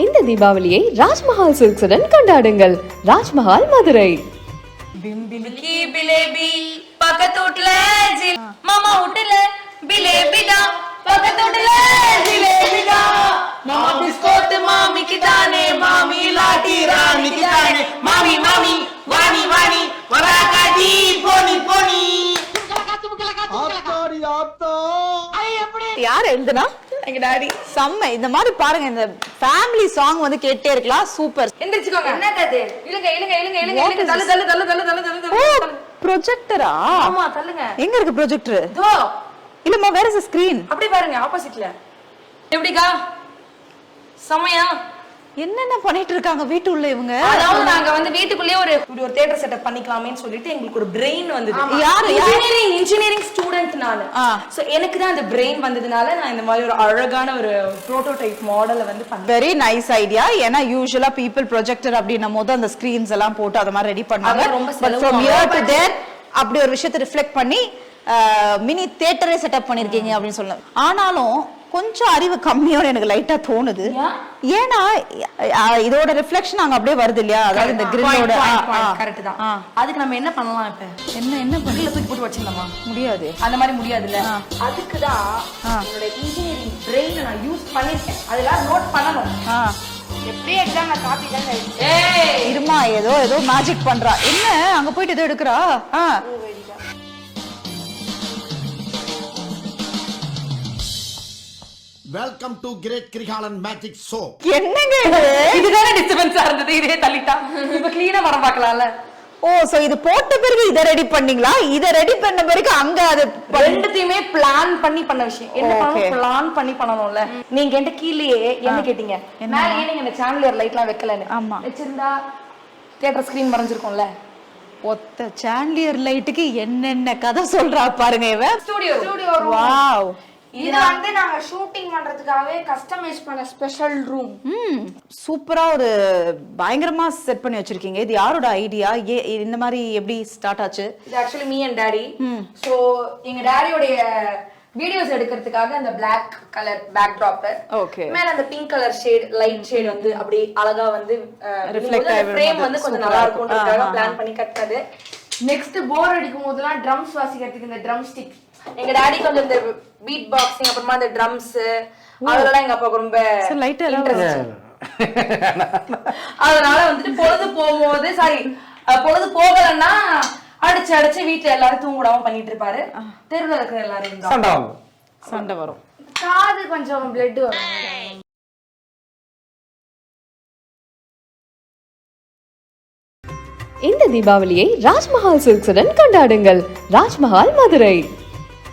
இந்த தீபாவளியை ராஜ்மஹால் சில்க்ஸுடன் கொண்டாடுங்கள். ராஜ்மஹால் மதுரை. பிம்பிலிக்கி பிலேபி பக்கத்தூட்ல மாமா வீட்டுல பிலேபி தான் பக்கத்தூட்ல ஜிலேபி தான் மாமா பிஸ்கோட் மாமிக்கு தானே மாமி லாட்டி ராணிக்கு தானே மாமி மாமி வாணி வாணி வராகாடி போனி போனி ஆத்தாடி ஆத்தா. யார் எழுதுனா? எங்க டாடி. செம்ம. இந்த மாதிரி பாருங்க, இந்த ஃபேமிலி சாங் வந்து கேட்டே இருக்கலாம். சூப்பர். எந்திரிச்சுக்கோங்க. என்னது அது? இழுங்க இழுங்க இழுங்க இழுங்க இழுங்க தள்ள தள்ள தள்ள தள்ள தள்ள தள்ள ஓ, தள்ள. ப்ரொஜெக்டரா? ஆமா, தள்ளுங்க. எங்க இருக்கு ப்ரொஜெக்டர்? தோ. இல்லம்மா, வேர் இஸ் தி ஸ்கிரீன்? அப்படி பாருங்க, ஆப்போசிட்ல. எப்படிக்கா? சமயா என்னென்ன பண்ணிட்டு இருக்காங்க வீட்டு உள்ள இவங்க? அதாவது நாங்க வந்து வீட்டுக்குள்ளே ஒரு தியேட்டர் செட்டப் பண்ணிக்கலாமேன்னு சொல்லிட்டு எங்களுக்கு ஒரு பிரெயின் வந்தது. யாரு? இன்ஜினியரிங் ஸ்டூடெண்ட் நானு. சோ எனக்கு தான் அந்த பிரெயின் வந்ததுனால நான் இந்த மாதிரி ஒரு அழகான ஒரு புரோட்டோடைப் மாடலை வந்து பண்ணேன். Very nice idea. ஏன்னா யூசுவலா பீப்பிள் ப்ரொஜெக்டர் அப்படின்னும் போது அந்த ஸ்கிரீன்ஸ் எல்லாம் போட்டு அத மாதிரி ரெடி பண்ணாங்க. But from here to their அப்படி ஒரு விஷயத்தை ரிஃப்ளெக்ட் பண்ணி மினி தியேட்டரே செட்டப் பண்ணிருக்கீங்க அப்படின்னு சொல்லலாம். ஆனாலும் கொஞ்சம் அறிவு கம்மியோட எனக்கு லைட்டா தோணுது. ஏன்னா இதோட ரிஃப்ளெக்ஷன் அங்க அப்படியே வருது இல்லையா? அதாவது இந்த கிரில்லோட. கரெக்ட் தான். அதுக்கு நம்ம என்ன பண்ணலாம்? இப்ப என்ன பண்ணல தூக்கி போட்டு வச்சிடலாமா? முடியாது. அந்த மாதிரி முடியாதுல்ல. அதுக்கு தான் என்னோட இன்ஜினியரிங் பிரெயினை நான் யூஸ் பண்ணிருக்கேன். அதெல்லாம் நோட் பண்ணணும். எப்படி எக்ஸாம் நான் காப்பி தான். ஏய் இருமா, ஏதோ மேஜிக் பண்றா. என்ன அங்க போயிட்டு ஏதோ எடுக்கறா? Welcome to great Kirikalan magic show. என்னங்க இதுதானே டிஸ்டர்பன்ஸா இருந்தது. இதே தள்ளிட்டா. இப்ப கிளீனா வர பார்க்கலாம்ல. ஓ, சோ இது போட்ட பிறகு இத ரெடி பண்ணீங்களா? இத ரெடி பண்ண பிறகு அங்க அது ரெண்டுத்தையுமே பிளான் பண்ணி பண்ண விஷயம். என்ன பண்ணணும்? பிளான் பண்ணி பண்ணணும்ல. நீங்க என்கிட்ட கீழேயே என்ன கேட்டீங்க? மேலே நீங்க இந்த சாண்டிலியர் லைட்லாம் வைக்கலன்னு. ஆமா. வச்சிருந்தா தியேட்டர் ஸ்கிரீன் மறைஞ்சிருக்கும்ல. ஒத்த சாண்டிலியர் லைட்டுக்கு என்னென்ன கதை சொல்றா பாருங்க இவ. Studio wow. இது வந்து நாங்க ஷூட்டிங் பண்றதுக்காகவே கஸ்டமைஸ் பண்ண ஸ்பெஷல் ரூம். சூப்பரா ஒரு பயங்கரமா செட் பண்ணி வச்சிருக்கீங்க. இது யாரோட ஐடியா? இந்த மாதிரி எப்படி ஸ்டார்ட் ஆச்சு? இது actually me and daddy. So எங்க டாடியோட வீடியோஸ் எடுக்கிறதுக்காக அந்த பிளாக் கலர் பேக்ட்ராப், ஓகே, மேல அந்த pink colour shade light shade வந்து அப்படி அழகா வந்து ரிஃப்ளெக்ட் ஆகி ஃப்ரேம் வந்து கொஞ்சம் நல்லா இருக்கும்ன்றதுக்காக பிளான் பண்ணி கட்டது. நெக்ஸ்ட் போர் அடிக்கும் போதெல்லாம் ட்ரம்ஸ் வாசிக்கிறதுக்கு இந்த ட்ரம் ஸ்டிக். எங்க டாடி கொஞ்சம் இந்த பீட் பாக்ஸிங் அப்புறமா இந்த ட்ரம்ஸ் அதெல்லாம் எங்க அப்பாவுக்கு ரொம்ப இன்ட்ரெஸ்ட். அதனால வந்துட்டு பொழுது போகலன்னா அடிச்சு வீட்டுல எல்லாரும் தூங்கிடாம பண்ணிட்டு இருப்பாரு. தெருவில் இருக்கிற எல்லாரும் சண்டை வரும். காது கொஞ்சம் பிளட் வரும். இந்த தீபாவளியை ராஜ்மஹால் சில்க்ஸுடன் கொண்டாடுங்கள். ராஜ்மஹால் மதுரை.